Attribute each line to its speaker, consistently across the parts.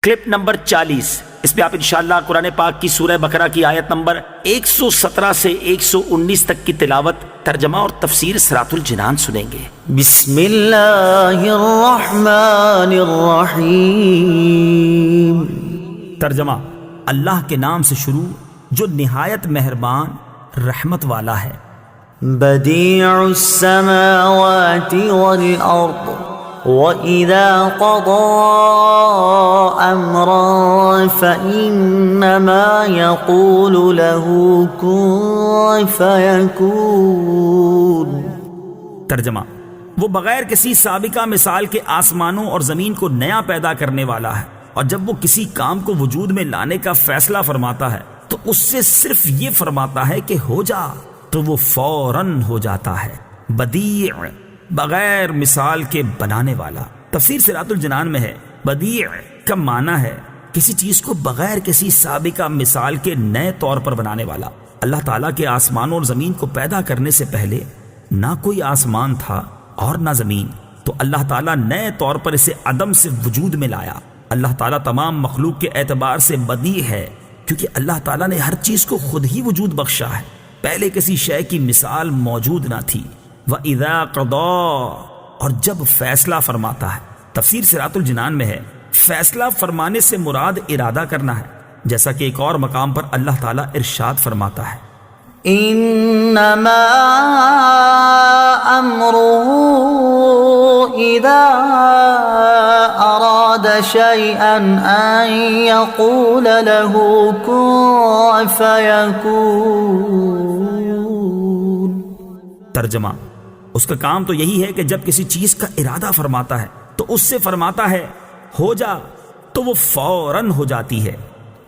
Speaker 1: Clip number 40، اس پہ آپ انشاءاللہ قرآن پاک کی سورہ بقرہ کی آیت نمبر 117 سے 119 تک کی تلاوت، ترجمہ اور تفسیر صراط الجنان سنیں گے۔
Speaker 2: بسم اللہ الرحمن الرحیم۔
Speaker 1: ترجمہ: اللہ کے نام سے شروع جو نہایت مہربان رحمت والا ہے۔
Speaker 2: بدیع السماوات والارض وَإِذَا قَضَى أَمْرًا فَإِنَّمَا يَقُولُ لَهُ كُن فَيَكُونُ۔
Speaker 1: ترجمہ: وہ بغیر کسی سابقہ مثال کے آسمانوں اور زمین کو نیا پیدا کرنے والا ہے، اور جب وہ کسی کام کو وجود میں لانے کا فیصلہ فرماتا ہے تو اس سے صرف یہ فرماتا ہے کہ ہو جا، تو وہ فوراً ہو جاتا ہے۔ بدیع بغیر مثال کے بنانے والا۔ تفسیر صراط الجنان میں ہے بدیع کا معنی ہے کسی چیز کو بغیر کسی سابقہ مثال کے نئے طور پر بنانے والا۔ اللہ تعالیٰ کے آسمانوں اور زمین کو پیدا کرنے سے پہلے نہ کوئی آسمان تھا اور نہ زمین، تو اللہ تعالیٰ نئے طور پر اسے عدم سے وجود میں لایا۔ اللہ تعالیٰ تمام مخلوق کے اعتبار سے بدیع ہے، کیونکہ اللہ تعالیٰ نے ہر چیز کو خود ہی وجود بخشا ہے، پہلے کسی شے کی مثال موجود نہ تھی۔ وَإِذَا قَضَى، اور جب فیصلہ فرماتا ہے۔ تفسیر صراط الجنان میں ہے فیصلہ فرمانے سے مراد ارادہ کرنا ہے، جیسا کہ ایک اور مقام پر اللہ تعالیٰ ارشاد فرماتا ہے
Speaker 2: انما امره اذا اراد شيئا ان يقول له كن فيكون۔
Speaker 1: ترجمہ: اس کا کام تو یہی ہے کہ جب کسی چیز کا ارادہ فرماتا ہے تو اس سے فرماتا ہے ہو جا، تو وہ فوراً ہو جاتی ہے۔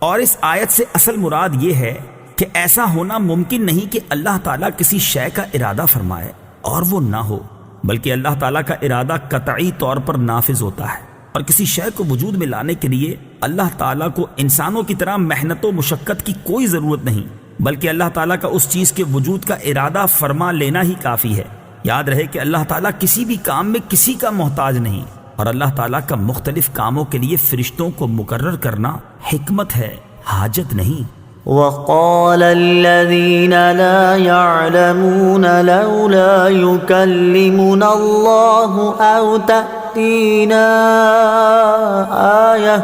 Speaker 1: اور اس آیت سے اصل مراد یہ ہے کہ ایسا ہونا ممکن نہیں کہ اللہ تعالیٰ کسی شے کا ارادہ فرمائے اور وہ نہ ہو، بلکہ اللہ تعالیٰ کا ارادہ قطعی طور پر نافذ ہوتا ہے، اور کسی شے کو وجود میں لانے کے لیے اللہ تعالیٰ کو انسانوں کی طرح محنت و مشقت کی کوئی ضرورت نہیں، بلکہ اللہ تعالیٰ کا اس چیز کے وجود کا ارادہ فرما لینا ہی کافی ہے۔ یاد رہے کہ اللہ تعالیٰ کسی بھی کام میں کسی کا محتاج نہیں، اور اللہ تعالیٰ کا مختلف کاموں کے لیے فرشتوں کو مقرر کرنا حکمت ہے، حاجت نہیں۔
Speaker 2: وقال الذين لا يعلمون لولا يكلمنا الله أو تأتينا آية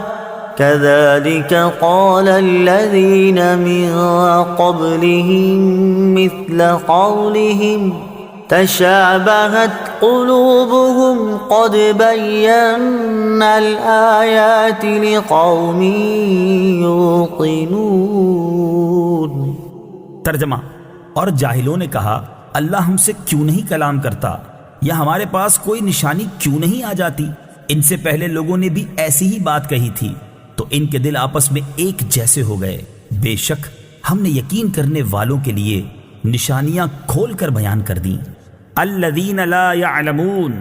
Speaker 2: كذلك قال الذين من قبلهم مثل قولهم تشابهت قلوبهم قد بينا الآيات لقوم يوقنون۔
Speaker 1: ترجمہ: اور جاہلوں نے کہا اللہ ہم سے کیوں نہیں کلام کرتا، یا ہمارے پاس کوئی نشانی کیوں نہیں آ جاتی؟ ان سے پہلے لوگوں نے بھی ایسی ہی بات کہی تھی، تو ان کے دل آپس میں ایک جیسے ہو گئے۔ بے شک ہم نے یقین کرنے والوں کے لیے نشانیاں کھول کر بیان کر دیں۔ الذین لا یعلمون،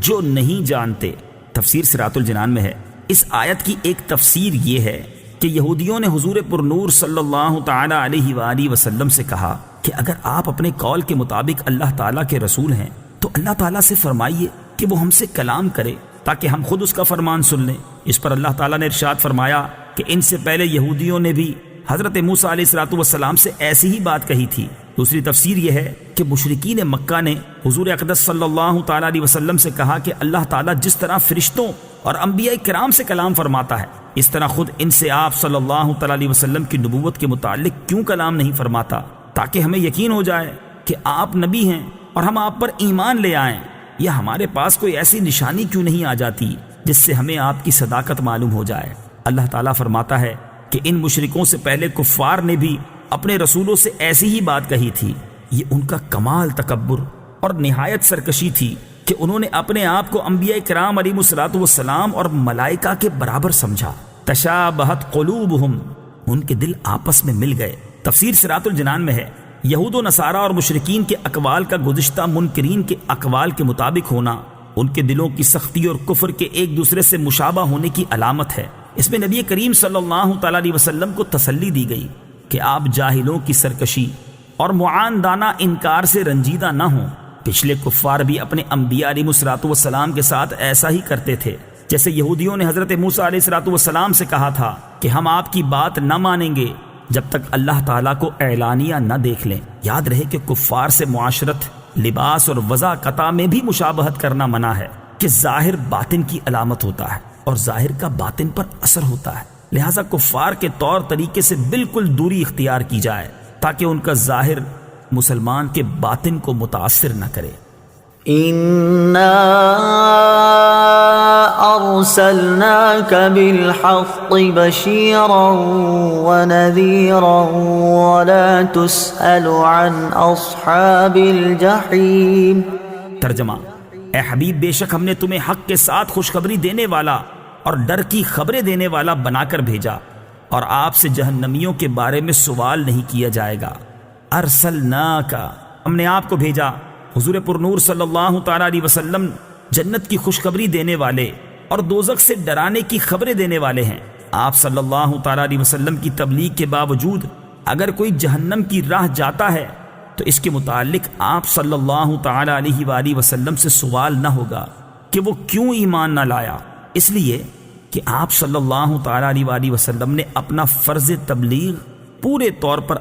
Speaker 1: جو نہیں جانتے۔ تفسیر صراط الجنان میں ہے اس آیت کی ایک تفسیر یہ ہے کہ یہودیوں نے حضور پرنور صلی اللہ تعالی علیہ وآلہ وسلم سے کہا کہ اگر آپ اپنے قول کے مطابق اللہ تعالیٰ کے رسول ہیں تو اللہ تعالیٰ سے فرمائیے کہ وہ ہم سے کلام کرے تاکہ ہم خود اس کا فرمان سن لیں۔ اس پر اللہ تعالیٰ نے ارشاد فرمایا کہ ان سے پہلے یہودیوں نے بھی حضرت موسیٰ علیہ السلام سے ایسی ہی بات کہی تھی۔ دوسری تفسیر یہ ہے کہ مشرکین مکہ نے حضور اقدس صلی اللہ تعالیٰ علیہ وسلم سے کہا کہ اللہ تعالیٰ جس طرح فرشتوں اور انبیاء کرام سے کلام فرماتا ہے، اس طرح خود ان سے آپ صلی اللہ تعالیٰ علیہ وسلم کی نبوت کے متعلق کیوں کلام نہیں فرماتا، تاکہ ہمیں یقین ہو جائے کہ آپ نبی ہیں اور ہم آپ پر ایمان لے آئیں، یا ہمارے پاس کوئی ایسی نشانی کیوں نہیں آ جاتی جس سے ہمیں آپ کی صداقت معلوم ہو جائے۔ اللہ تعالیٰ فرماتا ہے کہ ان مشرکوں سے پہلے کفار نے بھی اپنے رسولوں سے ایسی ہی بات کہی تھی۔ یہ ان کا کمال تکبر اور نہایت سرکشی تھی کہ انہوں نے اپنے آپ کو انبیاء کرام علیہ السلام اور ملائکہ کے برابر سمجھا۔ تشابہت قلوبہم، ان کے دل آپس میں مل گئے۔ تفسیر صراط الجنان میں ہے یہود و نصارہ اور مشرکین کے اقوال کا گزشتہ منکرین کے اقوال کے مطابق ہونا ان کے دلوں کی سختی اور کفر کے ایک دوسرے سے مشابہ ہونے کی علامت ہے۔ اس میں نبی کریم صلی اللہ تعالیٰ علیہ وسلم کو تسلی دی گئی کہ آپ جاہلوں کی سرکشی اور معاندانہ انکار سے رنجیدہ نہ ہوں۔ پچھلے کفار بھی اپنے انبیاء علیہ السلام کے ساتھ ایسا ہی کرتے تھے، جیسے یہودیوں نے حضرت موسیٰ علیہ السلام سے کہا تھا کہ ہم آپ کی بات نہ مانیں گے جب تک اللہ تعالیٰ کو اعلانیہ نہ دیکھ لیں۔ یاد رہے کہ کفار سے معاشرت، لباس اور وضع قطع میں بھی مشابہت کرنا منع ہے کہ ظاہر باطن کی علامت ہوتا ہے اور ظاہر کا باطن پر اثر ہوتا ہے، لہٰذا کفار کے طور طریقے سے بالکل دوری اختیار کی جائے تاکہ ان کا ظاہر مسلمان کے باطن کو متاثر نہ کرے۔
Speaker 2: إنا أرسلناك بالحق بشيرا ونذيرا ولا تسأل عن أصحاب الجحيم۔
Speaker 1: ترجمہ: اے حبیب، بے شک ہم نے تمہیں حق کے ساتھ خوشخبری دینے والا اور ڈر کی خبریں دینے والا بنا کر بھیجا، اور آپ سے جہنمیوں کے بارے میں سوال نہیں کیا جائے گا۔ ارسلناک، ہم نے آپ کو بھیجا۔ حضور پر نور صلی اللہ تعالیٰ علیہ وسلم جنت کی خوشخبری دینے والے اور دوزخ سے ڈرانے کی خبریں دینے والے ہیں۔ آپ صلی اللہ تعالیٰ علیہ وسلم کی تبلیغ کے باوجود اگر کوئی جہنم کی راہ جاتا ہے تو اس کے متعلق آپ صلی اللہ تعالیٰ علیہ وآلہ وسلم سے سوال نہ ہوگا کہ وہ کیوں ایمان نہ لایا، اس لیے کہ آپ صلی اللہ تعالیٰ علیہ وآلہ وسلم نے اپنا فرض تبلیغ پورے طور پر